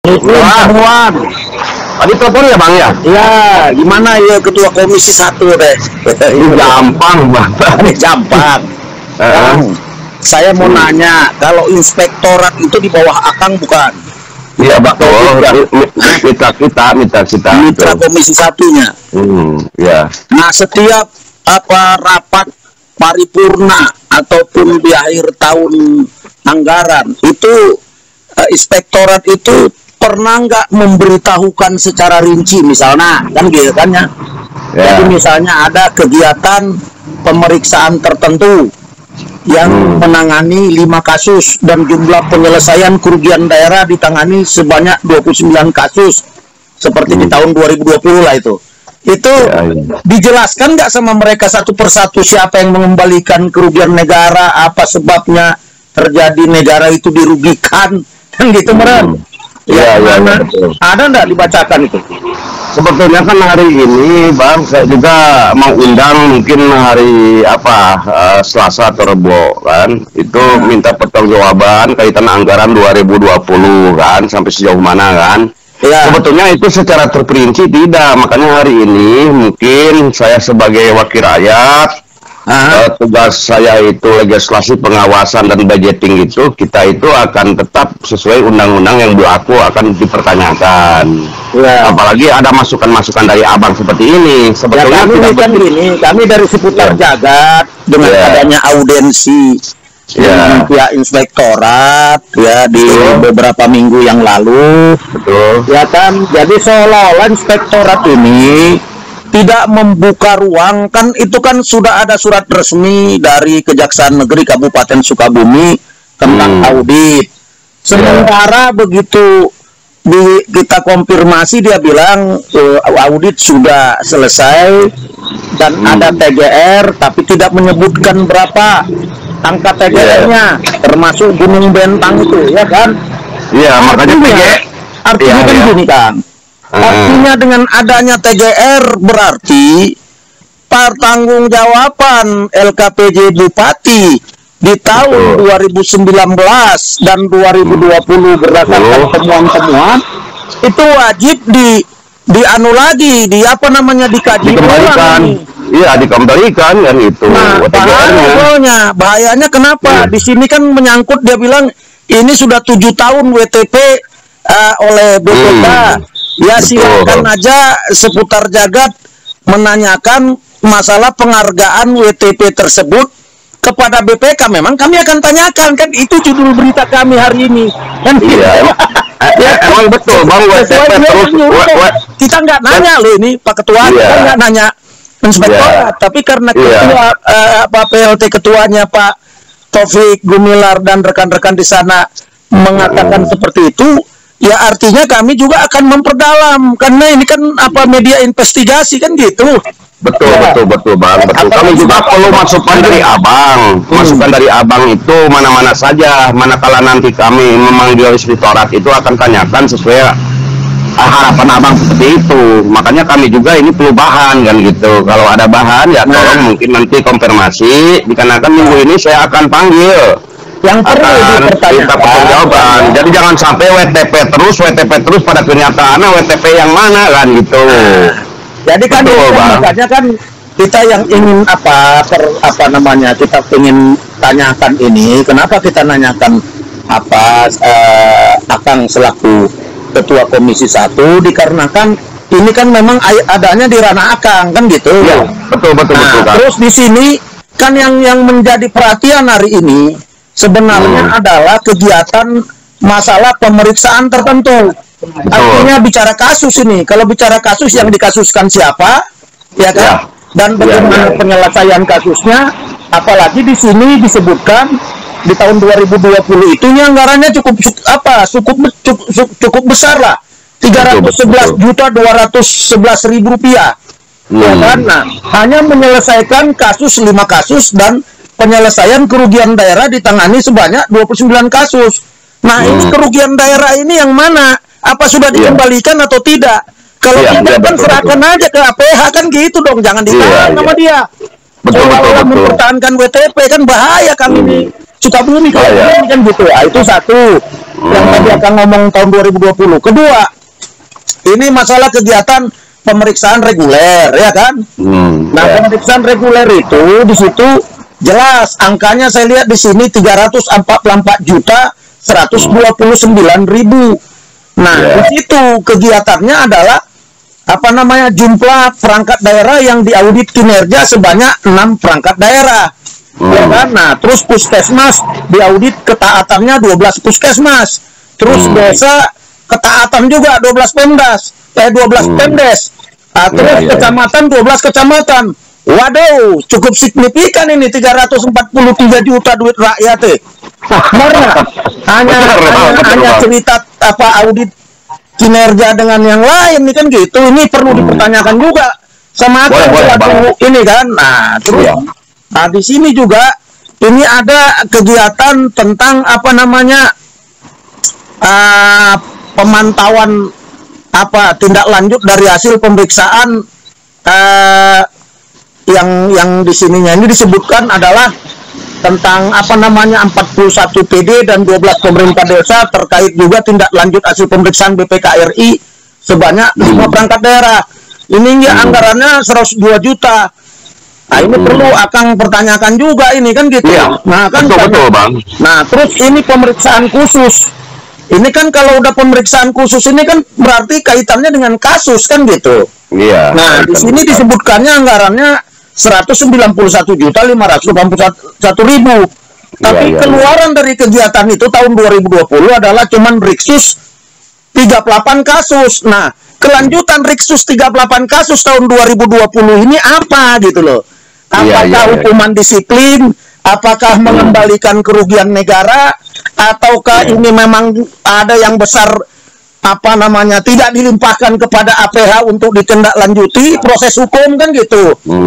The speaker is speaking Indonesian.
Temuan. Tadi telepon ya Bang ya? Ya, gimana ya Ketua Komisi 1 deh? Gampang Bang. Ini gampang. Bang, saya mau nanya, kalau inspektorat itu di bawah Akang bukan? Iya betul. Mitra kita. Mitra Komisi 1-nya. Ya. Nah, setiap rapat paripurna ataupun di akhir tahun anggaran itu inspektorat itu pernah nggak memberitahukan secara rinci, misalnya kan gitu kan ya. Jadi misalnya ada kegiatan pemeriksaan tertentu yang menangani 5 kasus dan jumlah penyelesaian kerugian daerah ditangani sebanyak 29 kasus seperti di tahun 2020 lah itu dijelaskan nggak sama mereka satu persatu siapa yang mengembalikan kerugian negara, apa sebabnya terjadi negara itu dirugikan kan gitu meren. Ya, ada nggak dibacakan itu? Sebetulnya kan hari ini Bang, saya juga mau undang mungkin hari Selasa atau Rebo kan, itu minta pertanggungjawaban kaitan anggaran 2020 kan, sampai sejauh mana kan. Ya. Sebetulnya itu secara terperinci tidak, makanya hari ini mungkin saya sebagai wakil rakyat, tugas saya itu legislasi pengawasan dan budgeting itu, kita itu akan tetap sesuai undang-undang yang berlaku akan dipertanyakan. Ya. Apalagi ada masukan-masukan dari abang seperti ini. Sebetulnya ya, kami dari seputar jagat dengan adanya audensi pihak inspektorat ya di beberapa minggu yang lalu, ya kan. Jadi seolah-olah inspektorat ini tidak membuka ruang, kan itu kan sudah ada surat resmi dari Kejaksaan Negeri Kabupaten Sukabumi tentang audit. Sementara begitu kita konfirmasi, dia bilang audit sudah selesai dan ada TGR, tapi tidak menyebutkan berapa angka TGR-nya, termasuk Gunung Bentang itu, ya kan? Iya, makanya artinya kan gini Kang. Artinya dengan adanya TGR berarti pertanggungjawaban LKPJ Bupati di tahun 2019 dan 2020 berdasarkan temuan-temuan itu wajib dianu lagi, dikaji dikembalikan. Iya, dikembalikan kan itu. Nah, bahayanya kenapa? Di sini kan menyangkut, dia bilang ini sudah 7 tahun WTP oleh BPK. Ya silakan aja seputar jagat menanyakan masalah penghargaan WTP tersebut kepada BPK. Memang kami akan tanyakan, kan itu judul berita kami hari ini kan. Emang betul Bang, WTP terus kita nggak nanya loh ini Pak Ketua, kita nggak nanya inspektorat, tapi karena ketua PLT ketuanya Pak Taufik Gumilar dan rekan-rekan di sana mengatakan seperti itu, ya artinya kami juga akan memperdalam, karena ini kan media investigasi kan gitu. Betul Bang, betul. Kami juga perlu masukan dari abang. Masukan dari abang itu mana-mana saja, manakala nanti kami memanggil inspektorat itu akan tanyakan sesuai harapan abang seperti itu. Makanya kami juga ini perlu bahan kan gitu. Kalau ada bahan ya tolong mungkin nanti konfirmasi, dikarenakan minggu ini saya akan panggil yang perlu jawaban. Jadi jangan sampai WTP terus pada kenyataannya WTP yang mana kan gitu. Jadi kan makanya kan kita yang ingin kita ingin tanyakan ini, kenapa kita nanyakan Akang selaku Ketua Komisi 1, dikarenakan ini kan memang adanya di ranah Akang kan gitu. Ya, betul. Terus di sini kan yang menjadi perhatian hari ini sebenarnya adalah kegiatan masalah pemeriksaan tertentu. Artinya bicara kasus ini. Kalau bicara kasus, yang dikasuskan siapa, ya kan? Dan bagaimana penyelesaian kasusnya. Apalagi di sini disebutkan di tahun 2020 itu anggarannya cukup besar lah, 311.211.000 rupiah. Ya kan? Nah, hanya menyelesaikan 5 kasus dan penyelesaian kerugian daerah ditangani sebanyak 29 kasus. Nah, ini kerugian daerah ini yang mana? Apa sudah dikembalikan atau tidak? Kalau tidak kan serahkan aja ke APH kan gitu dong, jangan ditahan sama dia. Betul. Mempertahankan WTP kan bahaya kami ini. Sukabumi kalau ini kan gitu ya. Itu satu yang tadi akan ngomong tahun 2020. Kedua, ini masalah kegiatan pemeriksaan reguler, ya kan? Nah, pemeriksaan reguler itu di situ jelas angkanya saya lihat di sini 344.129.000. Nah, di situ kegiatannya adalah apa namanya, jumlah perangkat daerah yang diaudit kinerja sebanyak 6 perangkat daerah. Ya kan? Nah, terus puskesmas diaudit ketaatannya 12 puskesmas. Terus desa ketaatan juga 12 pemdas. 12 pemdes. Nah, terus kecamatan 12 kecamatan. Waduh, cukup signifikan ini 343 juta duit rakyat. Hanya cerita apa audit kinerja dengan yang lain ini kan gitu. Ini perlu dipertanyakan juga sama ini kan. Nah, terus nah di sini juga ini ada kegiatan tentang apa namanya pemantauan apa tindak lanjut dari hasil pemeriksaan yang di sininya ini disebutkan adalah tentang apa namanya 41 PD dan 12 pemerintah desa terkait juga tindak lanjut hasil pemeriksaan BPK RI sebanyak 5 perangkat daerah. Ini anggarannya 102 juta. Nah, ini perlu akan pertanyakan juga ini kan gitu. Nah, kan betul, Bang. Nah, terus ini pemeriksaan khusus. Ini kan kalau udah pemeriksaan khusus ini kan berarti kaitannya dengan kasus kan gitu. Nah, di sini disebutkannya anggarannya 191.581.000. Tapi keluaran dari kegiatan itu tahun 2020 adalah cuman Riksus 38 kasus. Nah, kelanjutan Riksus 38 kasus tahun 2020 ini apa gitu loh. Apakah hukuman disiplin, apakah mengembalikan kerugian negara, ataukah ini memang ada yang besar apa namanya tidak dilimpahkan kepada APH untuk ditindaklanjuti proses hukum kan gitu.